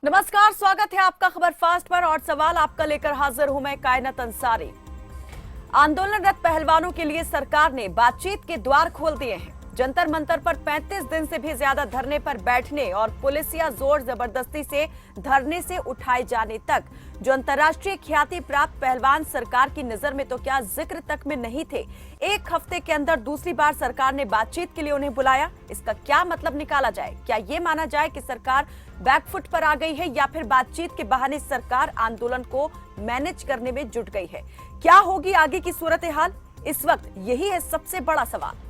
नमस्कार, स्वागत है आपका खबर फास्ट पर और सवाल आपका लेकर हाजिर हूं मैं कायनात अंसारी। आंदोलनरत पहलवानों के लिए सरकार ने बातचीत के द्वार खोल दिए हैं। जंतर मंतर पर 35 दिन से भी ज्यादा धरने पर बैठने और पुलिस या जोर जबरदस्ती से धरने से उठाए जाने तक जो अंतर्राष्ट्रीय ख्याति प्राप्त पहलवान सरकार की नजर में तो क्या जिक्र तक में नहीं थे। एक हफ्ते के अंदर दूसरी बार सरकार ने बातचीत के लिए उन्हें बुलाया। इसका क्या मतलब निकाला जाए? क्या ये माना जाए कि सरकार बैकफुट पर आ गई है या फिर बातचीत के बहाने सरकार आंदोलन को मैनेज करने में जुट गई है? क्या होगी आगे की सूरत हाल? इस वक्त यही है सबसे बड़ा सवाल।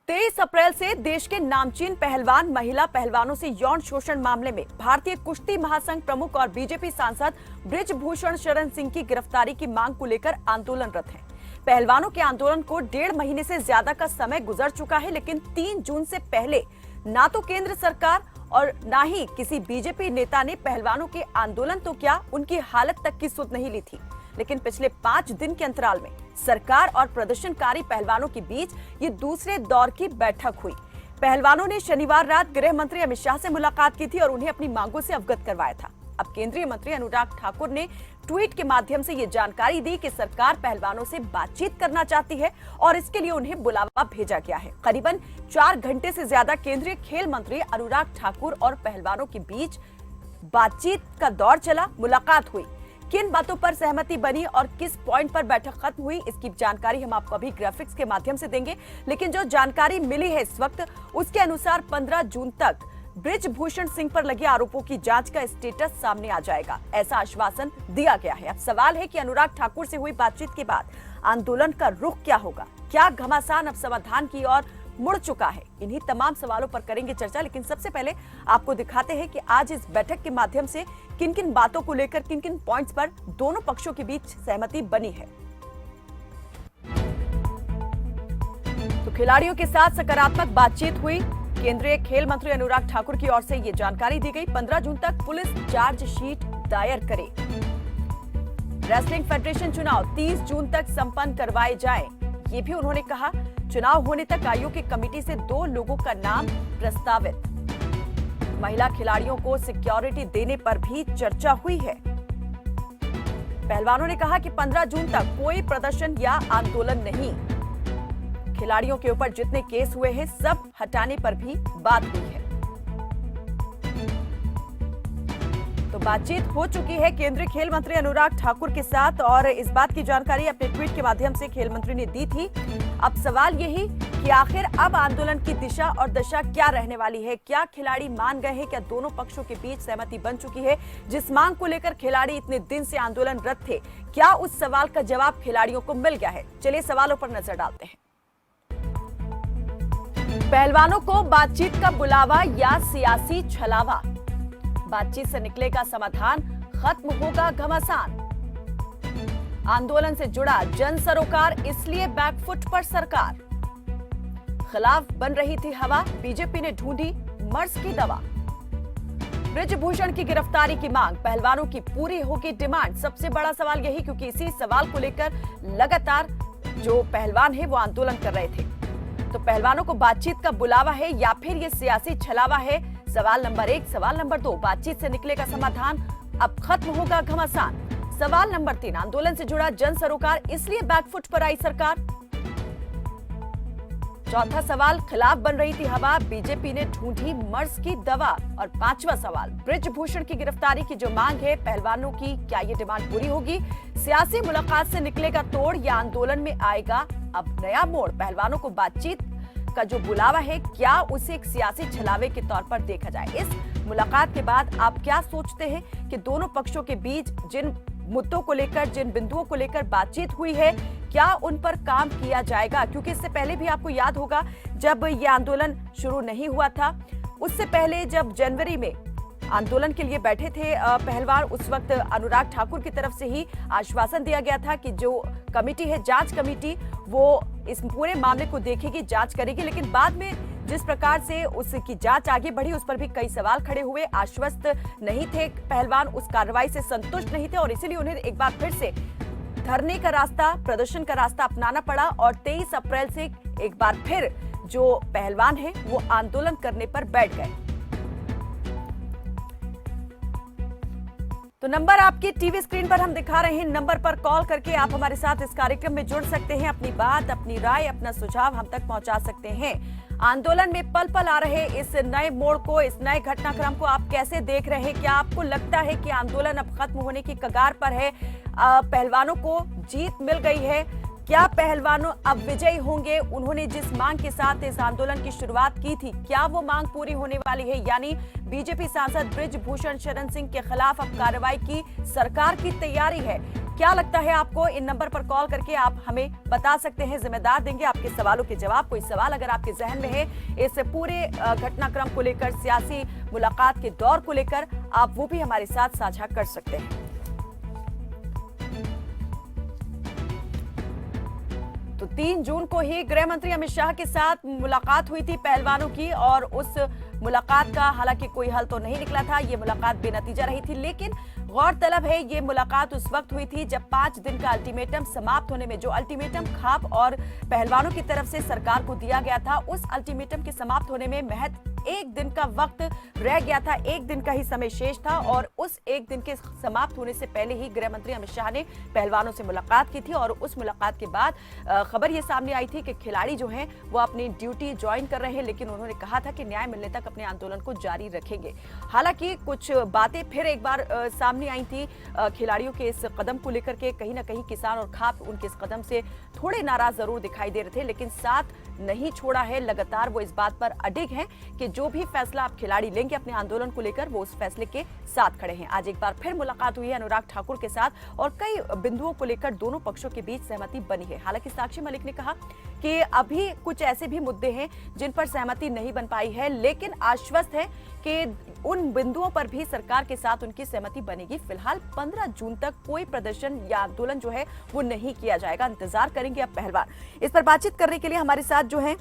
तेईस अप्रैल से देश के नामचीन पहलवान महिला पहलवानों से यौन शोषण मामले में भारतीय कुश्ती महासंघ प्रमुख और बीजेपी सांसद बृजभूषण शरण सिंह की गिरफ्तारी की मांग को लेकर आंदोलनरत हैं। पहलवानों के आंदोलन को 1.5 महीने से ज्यादा का समय गुजर चुका है, लेकिन 3 जून से पहले ना तो केंद्र सरकार और ना ही किसी बीजेपी नेता ने पहलवानों के आंदोलन तो क्या उनकी हालत तक की सुध नहीं ली थी। लेकिन पिछले 5 दिन के अंतराल में सरकार और प्रदर्शनकारी पहलवानों के बीच ये दूसरे दौर की बैठक हुई। पहलवानों ने शनिवार रात गृह मंत्री अमित शाह से मुलाकात की थी और उन्हें अपनी मांगों से अवगत करवाया था। अब केंद्रीय मंत्री अनुराग ठाकुर ने ट्वीट के माध्यम से ये जानकारी दी कि सरकार पहलवानों से बातचीत करना चाहती है और इसके लिए उन्हें बुलावा भेजा गया है। करीबन 4 घंटे से ज्यादा केंद्रीय खेल मंत्री अनुराग ठाकुर और पहलवानों के बीच बातचीत का दौर चला। मुलाकात हुई, किन बातों पर सहमति बनी और किस पॉइंट पर बैठक खत्म हुई, इसकी जानकारी हम आपको अभी ग्राफिक्स के माध्यम से देंगे। लेकिन जो जानकारी मिली है इस वक्त, उसके अनुसार 15 जून तक बृजभूषण सिंह पर लगे आरोपों की जांच का स्टेटस सामने आ जाएगा, ऐसा आश्वासन दिया गया है। अब सवाल है कि अनुराग ठाकुर से हुई बातचीत के बाद आंदोलन का रुख क्या होगा? क्या घमासान अब समाधान की ओर मुड़ चुका है? इन्हीं तमाम सवालों पर करेंगे चर्चा, लेकिन सबसे पहले आपको दिखाते हैं कि आज इस बैठक के माध्यम से किन किन बातों को लेकर, किन किन पॉइंट्स पर दोनों पक्षों के बीच सहमति बनी है। तो खिलाड़ियों के साथ सकारात्मक बातचीत हुई। केंद्रीय खेल मंत्री अनुराग ठाकुर की ओर से ये जानकारी दी गई। 15 जून तक पुलिस चार्जशीट दायर करे। रेसलिंग फेडरेशन चुनाव 30 जून तक संपन्न करवाए जाएं, ये भी उन्होंने कहा। चुनाव होने तक आयोग की कमेटी से 2 लोगों का नाम प्रस्तावित। महिला खिलाड़ियों को सिक्योरिटी देने पर भी चर्चा हुई है। पहलवानों ने कहा कि 15 जून तक कोई प्रदर्शन या आंदोलन नहीं। खिलाड़ियों के ऊपर जितने केस हुए हैं सब हटाने पर भी बात हुई है। तो बातचीत हो चुकी है केंद्रीय खेल मंत्री अनुराग ठाकुर के साथ और इस बात की जानकारी अपने ट्वीट के माध्यम से खेल मंत्री ने दी थी। अब सवाल यही कि आखिर अब आंदोलन की दिशा और दशा क्या रहने वाली है? क्या खिलाड़ी मान गए हैं? क्या दोनों पक्षों के बीच सहमति बन चुकी है? जिस मांग को लेकर खिलाड़ी इतने दिन से आंदोलनरत थे, क्या उस सवाल का जवाब खिलाड़ियों को मिल गया है? चलिए सवालों पर नजर डालते हैं। पहलवानों को बातचीत का बुलावा या सियासी छलावा? बातचीत से निकलेगा समाधान, खत्म होगा घमासान। आंदोलन से जुड़ा जन सरोकार, इसलिए बैकफुट पर सरकार। खिलाफ बन रही थी हवा, बीजेपी ने ढूंढी मर्ज की दवा। बृजभूषण की गिरफ्तारी की मांग, पहलवानों की पूरी होगी डिमांड। सबसे बड़ा सवाल यही, क्योंकि इसी सवाल को लेकर लगातार जो पहलवान है वो आंदोलन कर रहे थे। तो पहलवानों को बातचीत का बुलावा है या फिर ये सियासी छलावा है? सवाल नंबर 1। सवाल नंबर 2, बातचीत से निकलेगा समाधान, अब खत्म होगा घमासान। सवाल नंबर 3, आंदोलन से जुड़ा जन सरोकार, इसलिए बैकफुट पर आई सरकार। चौथा सवाल, खिलाफ बन रही थी हवा, बीजेपी ने ढूंढी मर्ज की दवा। और 5वां सवाल, बृजभूषण की गिरफ्तारी की जो मांग है पहलवानों की, क्या ये डिमांड पूरी होगी? सियासी मुलाकात से निकलेगा तोड़ या आंदोलन में आएगा अब नया मोड़? पहलवानों को बातचीत का जो बुलावा है, क्या उसे एक सियासी छलावे के तौर पर देखा जाए? इस मुलाकात के बाद आप क्या सोचते हैं कि दोनों पक्षों के बीच जिन मुद्दों को लेकर, जिन बिंदुओं को लेकर बातचीत हुई है, क्या उन पर काम किया जाएगा? क्योंकि इससे पहले भी आपको याद होगा जब ये आंदोलन शुरू नहीं हुआ था, उससे पहले जब जनवरी में आंदोलन के लिए बैठे थे पहलवान, उस वक्त अनुराग ठाकुर की तरफ से ही आश्वासन दिया गया था कि जो कमेटी है, जांच कमेटी, वो इस पूरे मामले को देखेगी, जांच करेगी। लेकिन बाद में जिस प्रकार से उसकी जांच आगे बढ़ी उस पर भी कई सवाल खड़े हुए। आश्वस्त नहीं थे पहलवान, उस कार्रवाई से संतुष्ट नहीं थे और इसीलिए उन्हें एक बार फिर से धरने का रास्ता, प्रदर्शन का रास्ता अपनाना पड़ा और 23 अप्रैल से एक बार फिर जो पहलवान है वो आंदोलन करने पर बैठ गए। तो नंबर आपकी टीवी स्क्रीन पर हम दिखा रहे हैं, नंबर पर कॉल करके आप हमारे साथ इस कार्यक्रम में जुड़ सकते हैं, अपनी बात, अपनी राय, अपना सुझाव हम तक पहुंचा सकते हैं। आंदोलन में पल पल आ रहे इस नए मोड़ को, इस नए घटनाक्रम को आप कैसे देख रहे हैं? क्या आपको लगता है कि आंदोलन अब खत्म होने की कगार पर है, पहलवानों को जीत मिल गई है? क्या पहलवानों अब विजयी होंगे? उन्होंने जिस मांग के साथ इस आंदोलन की शुरुआत की थी, क्या वो मांग पूरी होने वाली है? यानी बीजेपी सांसद बृजभूषण शरण सिंह के खिलाफ अब कार्रवाई की सरकार की तैयारी है। क्या लगता है आपको? इन नंबर पर कॉल करके आप हमें बता सकते हैं, जिम्मेदार देंगे आपके सवालों के जवाब। कोई सवाल अगर आपके जहन में है इस पूरे घटनाक्रम को लेकर, सियासी मुलाकात के दौर को लेकर, आप वो भी हमारे साथ साझा कर सकते हैं। तो 3 जून को ही गृह मंत्री अमित शाह के साथ मुलाकात हुई थी पहलवानों की और उस मुलाकात का हालांकि कोई हल तो नहीं निकला था, ये मुलाकात बेनतीजा रही थी। लेकिन गौरतलब है ये मुलाकात उस वक्त हुई थी जब 5 दिन का अल्टीमेटम समाप्त होने में, जो अल्टीमेटम खाप और पहलवानों की तरफ से सरकार को दिया गया था, उस अल्टीमेटम के समाप्त होने में महज 1 दिन का वक्त रह गया था, 1 दिन का ही समय शेष था और उस 1 दिन के समाप्त होने से पहले ही गृह मंत्री अमित शाह ने पहलवानों से मुलाकात की थी और उस मुलाकात के बाद खबर ये सामने आई थी कि खिलाड़ी जो हैं वो अपनी ड्यूटी ज्वाइन कर रहे हैं, लेकिन उन्होंने कहा था कि न्याय मिलने तक अपने आंदोलन को जारी रखेंगे। हालांकि कुछ बातें फिर एक बार सामने आई थी खिलाड़ियों के इस कदम को लेकर के। कहीं ना कहीं किसान और खाप उनके इस कदम से थोड़े नाराज जरूर दिखाई दे रहे थे, लेकिन साथ नहीं छोड़ा है। लगातार वो इस बात पर अडिग हैं कि जो भी फैसला आप खिलाड़ी लेंगे अपने आंदोलन को लेकर, वो उस फैसले के साथ खड़े हैं। आज एक बार फिर मुलाकात हुई है अनुराग ठाकुर के साथ और कई बिंदुओं को लेकर दोनों पक्षों के बीच सहमति बनी है। हालांकि साक्षी मलिक ने कहा कि अभी कुछ ऐसे भी मुद्दे हैं जिन पर सहमति नहीं बन पाई है, लेकिन आश्वस्त है कि उन बिंदुओं पर भी सरकार के साथ उनकी सहमति बनेगी। फिलहाल 15 जून तक कोई प्रदर्शन या आंदोलन जो है वो नहीं किया जाएगा। इंतजार करेंगे अब पहलवान। इस पर बातचीत करने के लिए हमारे साथ जो है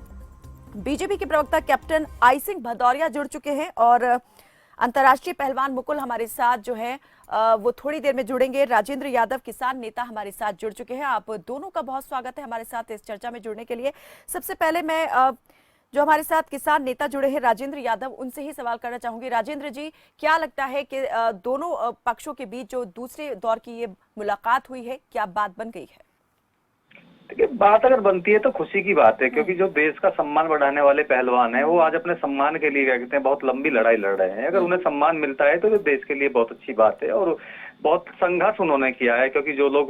बीजेपी के प्रवक्ता कैप्टन आई सिंह भदौरिया जुड़ चुके हैं और अंतर्राष्ट्रीय पहलवान मुकुल हमारे साथ जो है वो थोड़ी देर में जुड़ेंगे। राजेंद्र यादव किसान नेता हमारे साथ जुड़ चुके हैं। आप दोनों का बहुत स्वागत है हमारे साथ इस चर्चा में जुड़ने के लिए। सबसे पहले मैं जो हमारे साथ किसान नेता जुड़े हैं राजेंद्र यादव, उनसे ही सवाल करना चाहूंगी। राजेंद्र जी, क्या लगता है कि दोनों पक्षों के बीच जो दूसरे दौर की ये मुलाकात हुई है, क्या बात बन गई है? देखिए, बात अगर बनती है तो खुशी की बात है, क्योंकि जो देश का सम्मान बढ़ाने वाले पहलवान हैं वो आज अपने सम्मान के लिए क्या कहते हैं बहुत लंबी लड़ाई लड़ रहे हैं। अगर उन्हें सम्मान मिलता है तो ये देश के लिए बहुत अच्छी बात है और बहुत संघर्ष उन्होंने किया है, क्योंकि जो लोग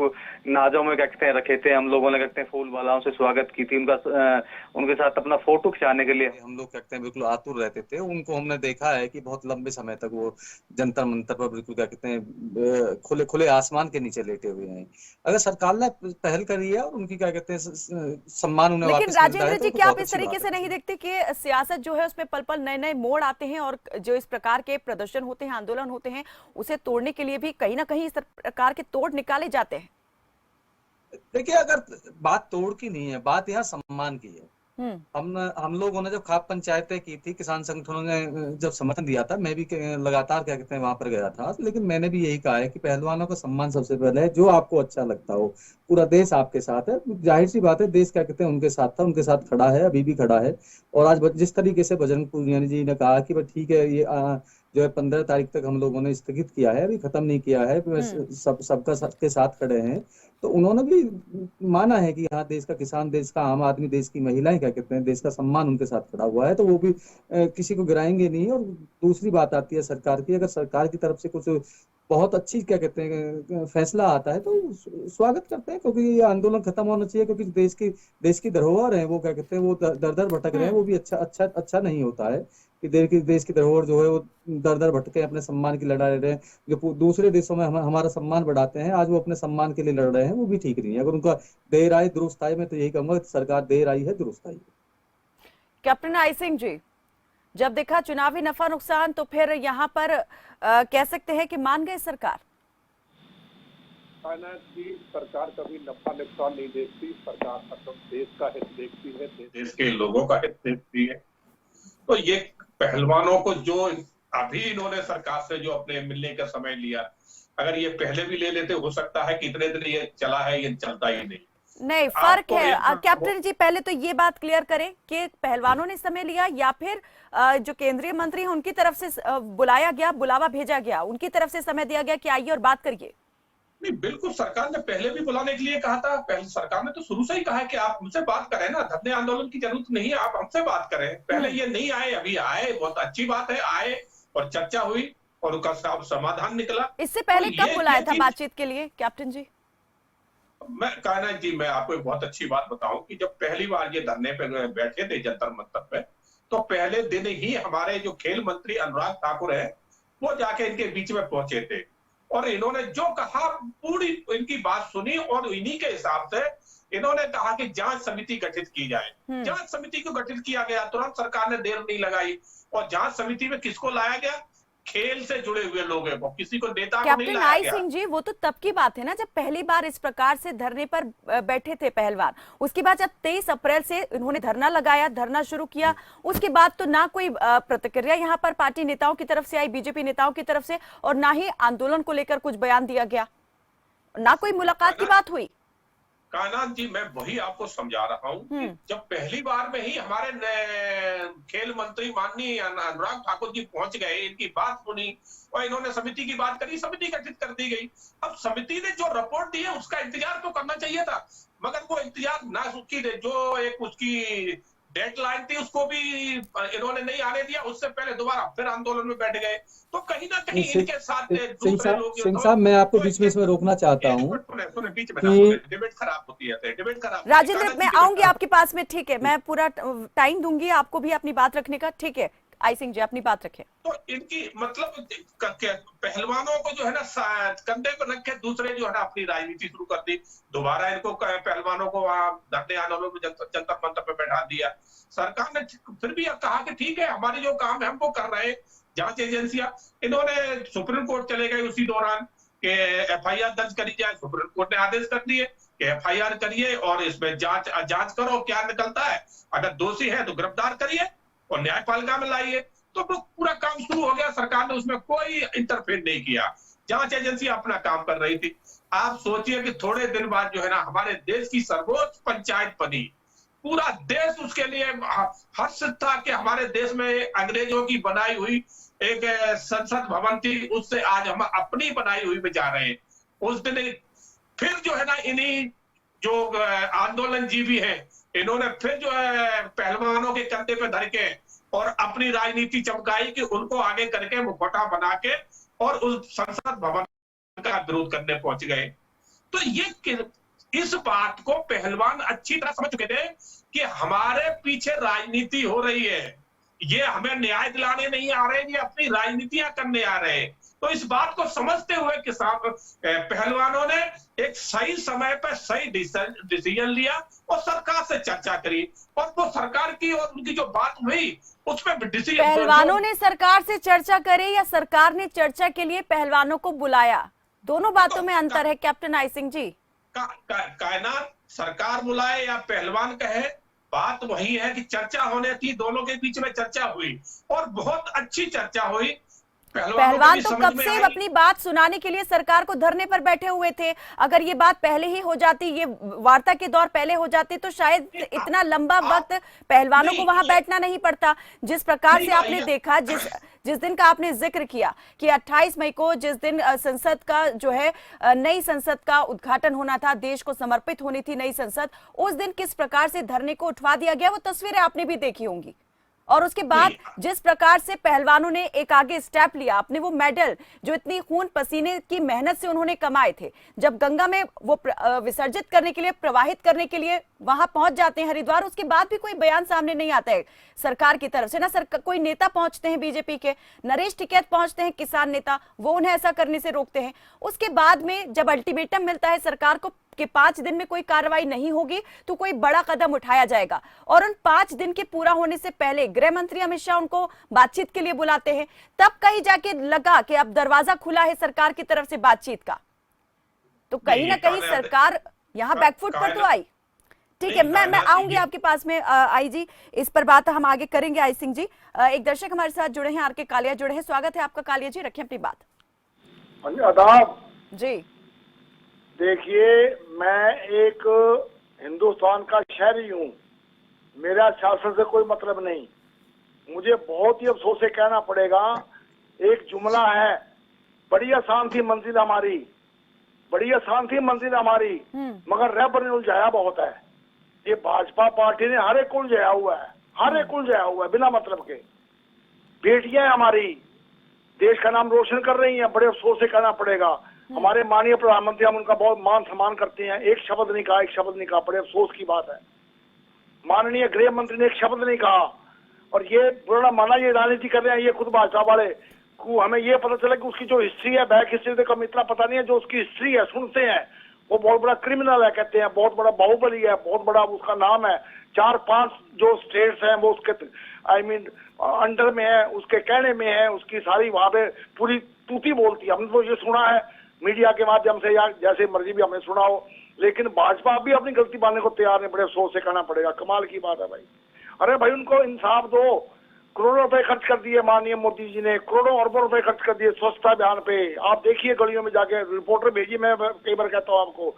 नाजों में क्या कहते हैं रखे थे, हम लोगों ने कहते हैं फूल मालाओं से स्वागत की थी, उनके साथ अपना फोटो खिंचाने के लिए हम लोग कहते हैं बिल्कुल आतुर रहते थे। उनको हमने देखा है कि बहुत लंबे समय तक वो जंतर मंतर पर बिल्कुल क्या कहते हैं खुले खुले आसमान के नीचे लेटे हुए हैं। अगर सरकार ने पहल करी है और उनकी क्या कहते हैं सम्मान उन्हें लेकिन वापस मिलता राजेंद्र है जी, तो क्या आप बहुत इस अच्छी तरीके बात से है। नहीं देखते कि सियासत जो है उसमें पल पल नए नए मोड़ आते हैं और जो इस प्रकार के प्रदर्शन होते हैं, आंदोलन होते हैं, उसे तोड़ने के लिए भी कहीं ना कहीं इस प्रकार के तोड़ निकाले जाते हैं? देखिए, अगर बात तोड़ की नहीं है, बात यहाँ सम्मान की है। हम लोगों ने जब खाप पंचायतें की थी, किसान संगठनों ने जब समर्थन दिया था, मैं भी लगातार क्या कहते हैं वहां पर गया था, लेकिन मैंने भी यही कहा है कि पहलवानों का सम्मान सबसे पहले है। जो आपको अच्छा लगता हो, पूरा देश आपके साथ है, जाहिर सी बात है देश क्या कहते हैं उनके साथ था, उनके साथ खड़ा है, अभी भी खड़ा है। और आज जिस तरीके से बजरंग पुनिया जी ने कहा कि ठीक है, ये जो है 15 तारीख तक हम लोगों ने स्थगित किया है, अभी खत्म नहीं किया है, सबका सबके साथ खड़े हैं, तो उन्होंने भी माना है कि हाँ देश का किसान, देश का आम आदमी, देश की महिलाएं क्या कहते हैं, देश का सम्मान उनके साथ खड़ा हुआ है, तो वो भी किसी को गिराएंगे नहीं। और दूसरी बात आती है सरकार की, अगर सरकार की तरफ से कुछ बहुत अच्छी क्या कहते हैं फैसला आता है तो स्वागत करते हैं, क्योंकि ये आंदोलन खत्म होना चाहिए, क्योंकि देश की धरोहर है वो क्या कहते हैं वो दर दर भटक रहे हैं, वो भी अच्छा नहीं होता है कि देश की धरोहर जो है वो दर दर भटके अपने सम्मान की लड़ाई लड़ रहे हैं। जो दूसरे देशों में हमारा सम्मान बढ़ाते हैं, आज वो अपने सम्मान के लिए लड़ रहे हैं, वो भी ठीक नहीं है। अगर उनका देर आए दुरुस्त आए, मैं तो यही कहूंगा सरकार देर आई है दुरुस्त आई है। कैप्टन आई सिंह जी, जब देखा चुनावी नफा नुकसान तो फिर यहाँ पर कह सकते हैं कि मान गए सरकार? फाइनेंस की सरकार कभी नफा नुकसान नहीं देखती, सरकार मतलब देश का हित देखती है, देश के लोगों का हित देखती है। तो ये पहलवानों को जो अभी इन्होंने सरकार से जो अपने मिलने का समय लिया, अगर ये पहले भी ले लेते हो सकता है कि इतने दिन ये चला है, ये चलता ही नहीं। नहीं, फर्क आपको है। कैप्टन जी, पहले तो ये बात क्लियर करें कि पहलवानों ने समय लिया या फिर जो केंद्रीय मंत्री हैं उनकी तरफ से बुलाया गया, बुलावा भेजा गया, उनकी तरफ से समय दिया गया कि आइए और बात करिए? नहीं, बिल्कुल सरकार ने पहले भी बुलाने के लिए कहा था। पहले सरकार ने तो शुरू से ही कहा है कि आप हमसे बात करें ना, धरने आंदोलन की जरूरत नहीं है, आप हमसे बात करें। पहले ये नहीं आए, अभी आए, बहुत अच्छी बात है, आए और चर्चा हुई और उनका समाधान निकला। इससे पहले तो कब बुलाया था बातचीत के लिए कैप्टन जी? मैं कायनात जी, मैं आपको एक बहुत अच्छी बात बताऊं कि जब पहली बार ये धरने पे बैठे थे जंतर मंतर पे, तो पहले दिन ही हमारे जो खेल मंत्री अनुराग ठाकुर है वो जाके इनके बीच में पहुंचे थे और इन्होंने जो कहा पूरी इनकी बात सुनी और इन्हीं के हिसाब से इन्होंने कहा कि जांच समिति गठित की जाए। जांच समिति को गठित किया गया, तुरंत सरकार ने देर नहीं लगाई और जांच समिति में किसको लाया गया? खेल से जुड़े हुए लोगों को, किसी को नेता को नहीं कैप्टन लाया आई गया। सिंह जी, वो तो तब की बात है ना जब पहली बार इस प्रकार से धरने पर बैठे थे पहलवान। उसके बाद जब 23 अप्रैल से उन्होंने धरना लगाया, धरना शुरू किया, उसके बाद तो ना कोई प्रतिक्रिया यहाँ पर पार्टी नेताओं की तरफ से आई, बीजेपी नेताओं की तरफ से, और ना ही आंदोलन को लेकर कुछ बयान दिया गया, ना कोई मुलाकात की बात हुई। कायनात जी, मैं वही आपको समझा रहा हूँ कि जब पहली बार में ही हमारे खेल मंत्री माननीय अनुराग ठाकुर जी पहुंच गए, इनकी बात सुनी और इन्होंने समिति की बात करी, समिति गठित कर दी गई। अब समिति ने जो रिपोर्ट दी है उसका इंतजार तो करना चाहिए था, मगर वो इंतजार ना, उसकी जो एक उसकी डेडलाइन थी उसको भी इन्होंने नहीं आने दिया। उससे पहले दोबारा फिर आंदोलन में बैठ गए। तो कहीं ना कहीं इनके साथ दूसरे लोग, सिंह साहब, मैं आपको बीच में इसमें रोकना चाहता हूँ बीच में डिबेट खराब होती है, डिबेट खराब। राजेंद्र, मैं आऊंगी आपके पास में, ठीक है? मैं पूरा टाइम दूंगी आपको भी अपनी बात रखने का, ठीक है? आई सिंह जी, अपनी बात रखें। तो इनकी मतलब पहलवानों को जो है ना कंधे पर रख के दूसरे जो है ना अपनी राजनीति शुरू कर दी। दोबारा इनको पहलवानों को वहां धरने आंदोलन में जंतर मंतर पे बैठा दिया। सरकार ने फिर भी कहा कि ठीक है, हमारे जो काम है हम वो कर रहे हैं। जांच एजेंसियां, इन्होंने सुप्रीम कोर्ट चले गए उसी दौरान कि एफआईआर दर्ज करी जाए। सुप्रीम कोर्ट ने आदेश कर दिए कि एफआईआर करिए और इसमें जांच करो क्या निकलता है, अगर दोषी है तो गिरफ्तार करिए और न्यायपालिका में लाइए। तो पूरा काम शुरू हो गया, सरकार ने उसमें कोई इंटरफेयर नहीं किया। जांच एजेंसी अपना काम कर रही थी। आप सोचिए कि थोड़े दिन बाद जो है ना हमारे देश की सर्वोच्च पंचायत बनी, पूरा देश उसके लिए हर्षित था कि हमारे देश में अंग्रेजों की बनाई हुई एक संसद भवन थी, उससे आज हम अपनी बनाई हुई में जा रहे हैं। उस दिन फिर जो है ना इन्हीं जो आंदोलन जीवी हैं, इन्होंने फिर जो है पहलवानों के कंधे पे धर के और अपनी राजनीति चमकाई कि उनको आगे करके मुखौटा बना के और उस संसद भवन का विरोध करने पहुंच गए। तो ये इस बात को पहलवान अच्छी तरह समझ चुके थे कि हमारे पीछे राजनीति हो रही है, ये हमें न्याय दिलाने नहीं आ रहे, ये अपनी राजनीतियां करने आ रहे हैं। तो इस बात को समझते हुए किसान पहलवानों ने एक सही समय पर सही डिसीजन लिया और सरकार से चर्चा करी और वो सरकार की और उनकी जो बात हुई उसमें डिसीजन। पहलवानों ने सरकार से चर्चा करी या सरकार ने चर्चा के लिए पहलवानों को बुलाया? दोनों बातों में अंतर है कैप्टन आई सिंह जी। कायनात, सरकार बुलाए या पहलवान कहे, बात वही है कि चर्चा होने थी, दोनों के बीच में चर्चा हुई और बहुत अच्छी चर्चा हुई। पहलवान तो कब से अपनी बात सुनाने के लिए सरकार को धरने पर बैठे हुए थे। अगर ये बात पहले ही हो जाती, ये वार्ता के दौर पहले हो जाती, तो शायद इतना लंबा वक्त पहलवानों को वहां बैठना नहीं पड़ता। जिस प्रकार से आपने देखा, जिस दिन का आपने जिक्र किया कि 28 मई को जिस दिन संसद का जो है नई संसद का उद्घाटन होना था, देश को समर्पित होनी थी नई संसद, उस दिन किस प्रकार से धरने को उठवा दिया गया, वो तस्वीरें आपने भी देखी होंगी। और उसके बाद जिस प्रकार से पहलवानों ने एक आगे स्टेप लिया, अपने वो मेडल जो इतनी खून पसीने की मेहनत से उन्होंने कमाए थे, जब गंगा में वो विसर्जित करने के लिए, प्रवाहित करने के लिए वहां पहुंच जाते हैं हरिद्वार, उसके बाद भी कोई बयान सामने नहीं आता है सरकार की तरफ से। ना कोई नेता पहुंचते हैं बीजेपी के, नरेश टिकैत पहुंचते हैं किसान नेता, वो उन्हें ऐसा करने से रोकते हैं। उसके बाद में जब अल्टीमेटम मिलता है सरकार को कि 5 दिन में कोई कार्रवाई नहीं होगी तो कोई बड़ा कदम उठाया जाएगा, और उन 5 दिन के पूरा होने से पहले गृह मंत्री अमित शाह उनको बातचीत के लिए बुलाते हैं, तब कहीं जाके लगा कि अब दरवाजा खुला है सरकार की तरफ से बातचीत का। तो कहीं ना कहीं सरकार यहां बैकफुट पर तो आई। ठीक है, मैं आऊंगी आपके पास में आई जी, इस पर बात हम आगे करेंगे। आई सिंह जी, एक दर्शक हमारे साथ जुड़े हैं, आर के कालिया जुड़े हैं। स्वागत है आपका कालिया जी, रखें अपनी बात। आदाब जी देखिए, मैं एक हिंदुस्तान का शहरी हूँ, मेरा सियासत से कोई मतलब नहीं। मुझे बहुत ही अफसोस से कहना पड़ेगा, एक जुमला है, बड़ी आसान थी मंजिल हमारी, बड़ी आसान थी मंजिल हमारी, मगर रब ने उलझाया बहुत है। ये भाजपा पार्टी ने हर एक को उलझाया हुआ है, हर एक को उलझाया हुआ है बिना मतलब के। बेटियां हमारी देश का नाम रोशन कर रही हैं, बड़े अफसोस से कहना पड़ेगा। हमारे माननीय प्रधानमंत्री, हम उनका बहुत मान सम्मान करते हैं, एक शब्द नहीं कहा, एक शब्द नहीं कहा, बड़े अफसोस की बात है। माननीय गृह मंत्री ने एक शब्द नहीं कहा, और ये बुरा माना, ये राजनीति कर रहे हैं ये खुद भाजपा वाले को। हमें ये पता चला कि उसकी जो हिस्ट्री है, बैक हिस्ट्री तो कम इतना पता नहीं है, जो उसकी हिस्ट्री है सुनते हैं, वो बहुत बड़ा क्रिमिनल है, कहते हैं बहुत बड़ा बाहुबली है, बहुत बड़ा उसका नाम है। 4-5 जो स्टेट्स हैं वो उसके अंडर में है, उसके कहने में है, उसकी सारी वहां पे पूरी तूती बोलती है। हमने तो ये सुना है मीडिया के माध्यम से, या जैसे मर्जी भी हमने सुना हो, लेकिन भाजपा भी अपनी गलती मानने को तैयार नहीं, बड़े अफसोस से कहना पड़ेगा। कमाल की बात है भाई। अरे भाई, उनको इंसाफ दो। करोड़ों रुपए खर्च कर दिए माननीय मोदी जी ने, करोड़ों अरबों रुपए खर्च कर दिए स्वच्छता अभियान पे। आप देखिए गलियों में जाके, रिपोर्टर भेजिए, मैं कई बार कहता हूँ आपको,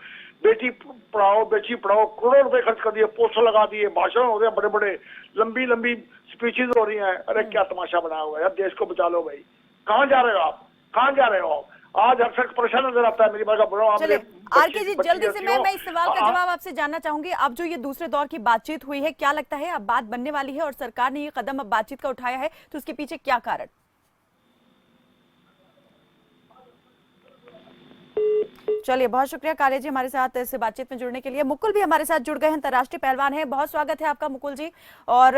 बेटी पढ़ाओ बेटी पढ़ाओ, करोड़ों रुपए खर्च कर दिए, पोस्टर लगा दिए, भाषण हो रहे हैं बड़े बड़े, लंबी लंबी स्पीचेज हो रही हैं। अरे क्या तमाशा बनाया हुआ है यार, देश को बचा लो भाई। कहाँ जा रहे हो आप, कहाँ जा रहे हो आप? आज हर शख्स परेशान नजर आता है। मेरी बात का बुरा, चलिए आरके जी, जल्दी से मैं इस सवाल का जवाब आपसे जानना चाहूंगी। अब जो ये दूसरे दौर की बातचीत हुई है, क्या लगता है अब बात बनने वाली है, और सरकार ने ये कदम अब बातचीत का उठाया है, तो उसके पीछे क्या कारण? चलिए, बहुत शुक्रिया कालिया जी हमारे साथ इस बातचीत में जुड़ने के लिए। मुकुल भी हमारे साथ जुड़ गए हैं, अंतर्राष्ट्रीय पहलवान हैं। बहुत स्वागत है आपका मुकुल जी, और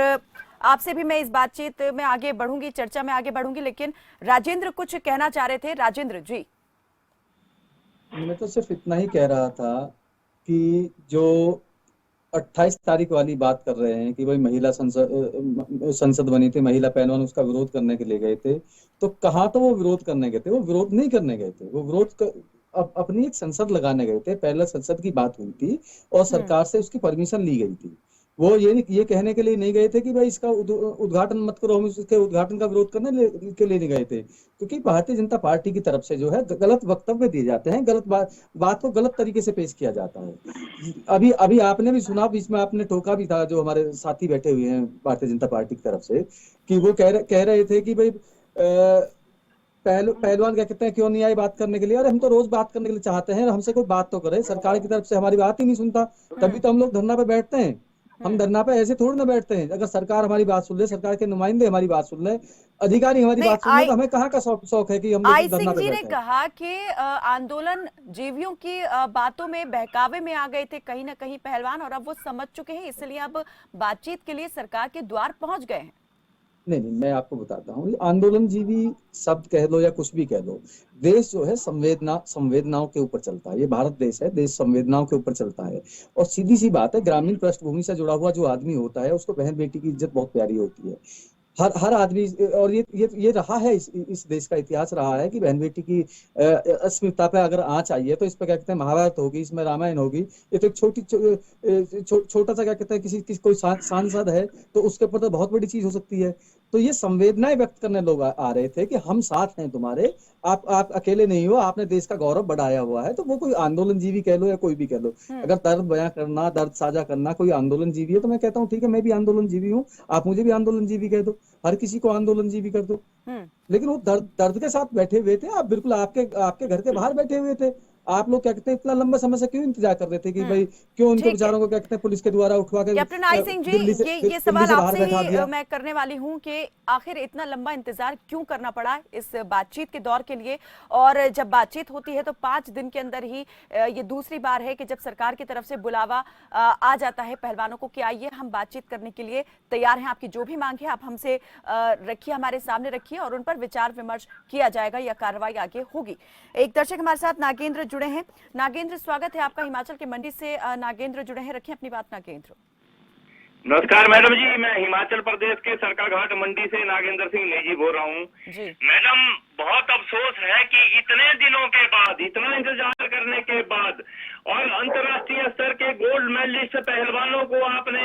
आपसे भी मैं इस बातचीत में आगे बढ़ूंगी, चर्चा में आगे बढ़ूंगी, लेकिन राजेंद्र कुछ कहना चाह रहे थे। राजेंद्र जी। मैं तो सिर्फ इतना ही कह रहा था कि जो 28 तारीख वाली बात कर रहे हैं कि भाई महिला संसद बनी थी, महिला पहलवान उसका विरोध करने के लिए गए थे, तो कहाँ तो वो विरोध करने गए थे, वो विरोध नहीं करने गए थे, वो अपनी एक संसद लगाने गए थे। पहले संसद की बात हुई थी और सरकार से उसकी परमिशन ली गई थी। वो ये कहने के लिए नहीं गए थे कि भाई इसका उद्घाटन मत करो, हम इसके उद्घाटन का विरोध करने के लिए नहीं गए थे, क्योंकि भारतीय जनता पार्टी की तरफ से जो है गलत वक्तव्य दिए जाते हैं, गलत बात को गलत तरीके से पेश किया जाता है। अभी आपने भी सुना, बीच में आपने टोका भी था, जो हमारे साथी बैठे हुए हैं भारतीय जनता पार्टी की तरफ से, कि वो कह रहे थे कि भाई पहलवान क्या कहते हैं, क्यों नहीं आए बात करने के लिए। और हम तो रोज बात करने के लिए चाहते हैं, हमसे कोई बात तो करे। सरकार की तरफ से हमारी बात ही नहीं सुनता, तभी तो हम लोग धरना पे बैठते हैं। हम धरना पे ऐसे थोड़ी ना बैठते हैं। अगर सरकार हमारी बात सुन ले, सरकार के नुमाइंदे हमारी बात सुन ले, अधिकारी हमारी बात सुन ले, तो हमें कहाँ का शौक है कि हम लोग धरना पे बैठे। जी ने कहा कि आंदोलन जीवियों की बातों में, बहकावे में आ गए थे कहीं ना कहीं पहलवान, और अब वो समझ चुके हैं, इसलिए अब बातचीत के लिए सरकार के द्वार पहुंच गए हैं। नहीं, मैं आपको बताता हूँ, आंदोलन जीवी शब्द कह लो या कुछ भी कह लो, देश जो है संवेदनाओं के ऊपर चलता है। ये भारत देश है, देश संवेदनाओं के ऊपर चलता है। और सीधी सी बात है, ग्रामीण पृष्ठभूमि से जुड़ा हुआ जो आदमी होता है, उसको बहन बेटी की इज्जत बहुत प्यारी होती है। हर आदमी, और ये रहा है, इस देश का इतिहास रहा है कि बहन बेटी की अस्मिता पे अगर आंच आई है, तो इस पे क्या कहते हैं, महाभारत होगी, इसमें रामायण होगी। ये तो एक छोटा सा क्या कहते हैं, किसी कोई सांसद है तो उसके ऊपर तो बहुत बड़ी चीज हो सकती है। तो ये संवेदनाएं व्यक्त करने लोग आ रहे थे कि हम साथ हैं तुम्हारे, आप अकेले नहीं हो, आपने देश का गौरव बढ़ाया हुआ है। तो वो कोई आंदोलन जीवी कह लो या कोई भी कह लो, अगर दर्द बयां करना, दर्द साझा करना कोई आंदोलन जीवी है, तो मैं कहता हूँ ठीक है, मैं भी आंदोलन जीवी हूँ, आप मुझे भी आंदोलन जीवी कह दो, हर किसी को आंदोलन जीवी कर दो। लेकिन वो दर्द के साथ बैठे हुए थे। आप बिल्कुल आपके घर के बाहर बैठे हुए थे। आप लोग क्या कहते हैं, इतना लंबा समय से क्यों इंतजार कर रहे थे कि भाई क्यों उनको बेचारों को क्या कहते हैं पुलिस के द्वारा उठवा के। कैप्टन आई सिंह जी, ये सवाल आपसे ही मैं करने वाली हूं कि आखिर इतना लंबा इंतजार क्यों करना पड़ा इस बातचीत के दौर के लिए। और जब बातचीत होती है तो 5 दिन के अंदर ही ये दूसरी बार है कि जब सरकार की तरफ से बुलावा आ जाता है पहलवानों को कि आइए हम बातचीत करने के लिए तैयार हैं, आपकी जो भी मांग है आप हमसे रखिए, हमारे सामने रखिए, और उन पर विचार विमर्श किया जाएगा या कार्रवाई आगे होगी। एक दर्शक हमारे साथ नागेंद्र जुड़े हैं। नागेंद्र, स्वागत है आपका, हिमाचल के मंडी से नागेंद्र जुड़े हैं, रखें अपनी बात नागेंद्र। नमस्कार मैडम जी, मैं हिमाचल प्रदेश के सरकाघाट मंडी से नागेंद्र सिंह नेजी बोल रहा हूँ। मैडम, बहुत अफसोस है कि इतने दिनों के बाद, इतना इंतजार करने के बाद और अंतर्राष्ट्रीय स्तर के गोल्ड मेडलिस्ट पहलवानों को आपने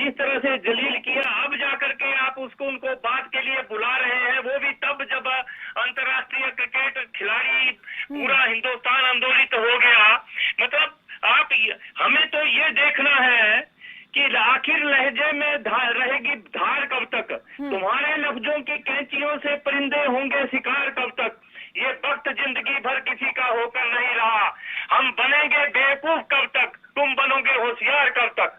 इस तरह से जलील किया, अब जाकर के आप उनको बात के लिए बुला रहे हैं, वो भी तब जब अंतर्राष्ट्रीय क्रिकेट खिलाड़ी पूरा हिंदुस्तान आंदोलित हो गया। मतलब हमें तो ये देखना है कि आखिर लहजे में रहेगी धार कब तक, तुम्हारे लफ्जों की कैंचियों से परिंदे होंगे शिकार कब तक। ये वक्त जिंदगी भर किसी का होकर नहीं रहा, हम बनेंगे बेवकूफ कब तक, तुम बनोगे होशियार कब तक।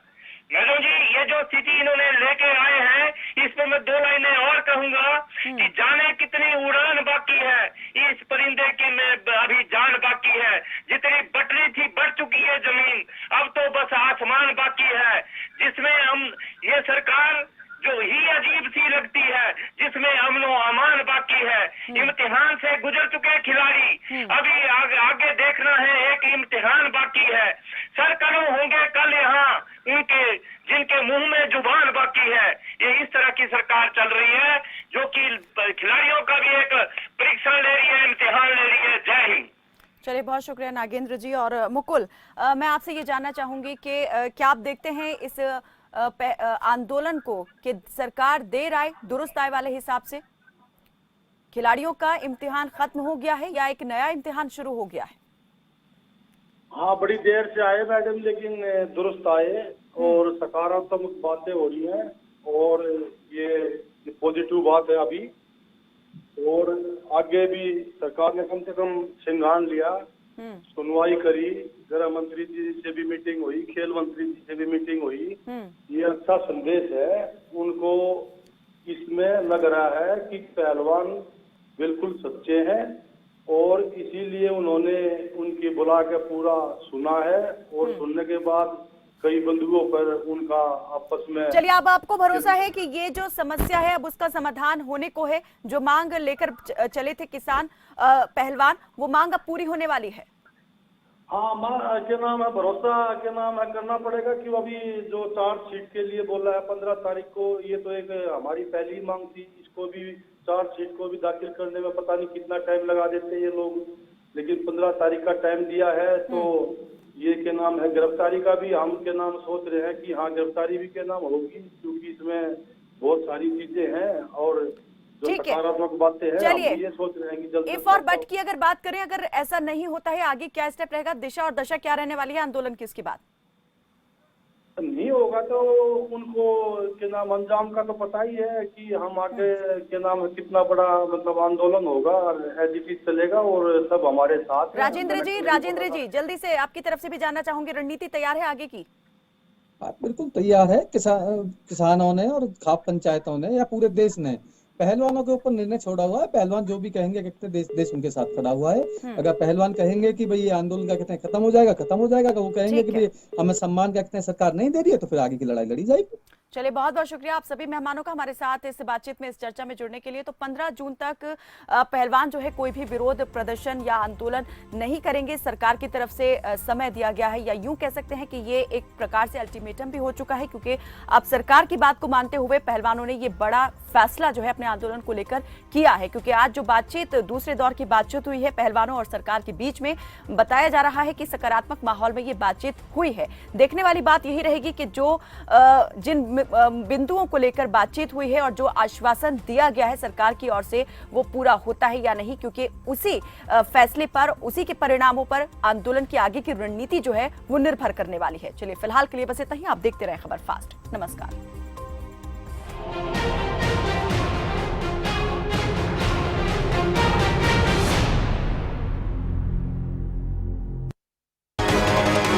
मैडम जी, ये जो स्थिति इन्होंने लेके आए हैं, इसमें मैं 2 लाइनें और कहूंगा कि जाने कितनी उड़ान बाकी है इस परिंदे की में अभी जान बाकी है। जितनी बटरी थी बढ़ चुकी है जमीन, अब तो बस आसमान बाकी है, जिसमें हम ये सरकार जो ही अजीब सी लगती है, जिसमें अमन व अमान बाकी है। इम्तिहान से गुजर चुके खिलाड़ी, अभी आगे देखना है, एक इम्तिहान बाकी है। सर कलम होंगे कल यहाँ उनके जिनके मुंह में जुबान बाकी है। ये इस तरह की सरकार चल रही है जो कि खिलाड़ियों का भी एक परीक्षण ले रही है, इम्तिहान ले रही है। जय हिंद। चलिए, बहुत शुक्रिया नागेंद्र जी। और मुकुल, मैं आपसे ये जानना चाहूंगी कि क्या आप देखते हैं इस आंदोलन को कि सरकार देर आए दुरुस्त आए वाले हिसाब से? खिलाड़ियों का इम्तिहान खत्म हो गया है या एक नया इम्तिहान शुरू हो गया है? हाँ, बड़ी देर से आए मैडम, लेकिन दुरुस्त आए और सकारात्मक बातें हो रही हैं और ये पॉजिटिव बात है अभी। और आगे भी सरकार ने कम से कम संज्ञान लिया, सुनवाई करी, गृह मंत्री जी से भी मीटिंग हुई, खेल मंत्री जी से भी मीटिंग हुई। ये अच्छा संदेश है। उनको इसमें लग रहा है कि पहलवान बिल्कुल सच्चे हैं और इसीलिए उन्होंने उनकी बुला के पूरा सुना है और सुनने के बाद कई बिंदुओं पर उनका आपस में। चलिए, अब आपको भरोसा है कि ये जो समस्या है अब उसका समाधान होने को है? जो मांग लेकर चले थे किसान पहलवान, वो मांग अब पूरी होने वाली है? हाँ, क्या नाम है, भरोसा क्या नाम है करना पड़ेगा कि अभी जो चार्जशीट के लिए बोला है 15 तारीख को, ये तो एक हमारी पहली मांग थी। इसको भी चार्जशीट को भी दाखिल करने में पता नहीं कितना टाइम लगा देते ये लोग, लेकिन 15 तारीख का टाइम दिया है। तो ये क्या नाम है, गिरफ्तारी का भी हम के नाम सोच रहे हैं कि हाँ, गिरफ्तारी भी क्या नाम होगी, क्योंकि इसमें बहुत सारी चीजें हैं और जो सकारात्मक बातें हैं। चलिए, ये सोच रहे हैं कि जल्द इफ और बट की अगर बात करें, अगर ऐसा नहीं होता है आगे क्या स्टेप रहेगा? दिशा और दशा क्या रहने वाली है आंदोलन की, इसके बाद? नहीं होगा तो उनको क्या नाम अंजाम का तो पता ही है कि हम आगे क्या नाम कितना बड़ा मतलब आंदोलन होगा और एज इट इज चलेगा और सब हमारे साथ। राजेंद्र जी जल्दी से आपकी तरफ से भी जानना चाहूंगी, रणनीति तैयार है आगे की? बिल्कुल तैयार है। किसानों ने और खाप पंचायतों ने या पूरे देश ने पहलवानों के ऊपर निर्णय छोड़ा हुआ है। पहलवान जो भी कहेंगे कहते देश उनके साथ खड़ा हुआ है। अगर पहलवान कहेंगे कि भाई ये आंदोलन का कहते हैं खत्म हो जाएगा, वो कहेंगे कि भाई हमें सम्मान का कहते हैं सरकार नहीं दे रही है, तो फिर आगे की लड़ाई लड़ी जाएगी। चलिए, बहुत बहुत शुक्रिया आप सभी मेहमानों का हमारे साथ इस बातचीत में, इस चर्चा में जुड़ने के लिए। तो 15 जून तक पहलवान जो है कोई भी विरोध प्रदर्शन या आंदोलन नहीं करेंगे, सरकार की तरफ से समय दिया गया है, या यूं कह सकते हैं कि ये एक प्रकार से अल्टीमेटम भी हो चुका है, क्योंकि अब सरकार की बात को मानते हुए पहलवानों ने ये बड़ा फैसला जो है अपने आंदोलन को लेकर किया है। क्योंकि आज जो बातचीत, दूसरे दौर की बातचीत हुई है पहलवानों और सरकार के बीच में, बताया जा रहा है कि सकारात्मक माहौल में ये बातचीत हुई है। देखने वाली बात यही रहेगी कि जो जिन बिंदुओं को लेकर बातचीत हुई है और जो आश्वासन दिया गया है सरकार की ओर से, वो पूरा होता है या नहीं, क्योंकि उसी फैसले पर, उसी के परिणामों पर आंदोलन की आगे की रणनीति जो है वो निर्भर करने वाली है। चलिए, फिलहाल के लिए बस इतना ही। आप देखते रहें खबर फास्ट। नमस्कार।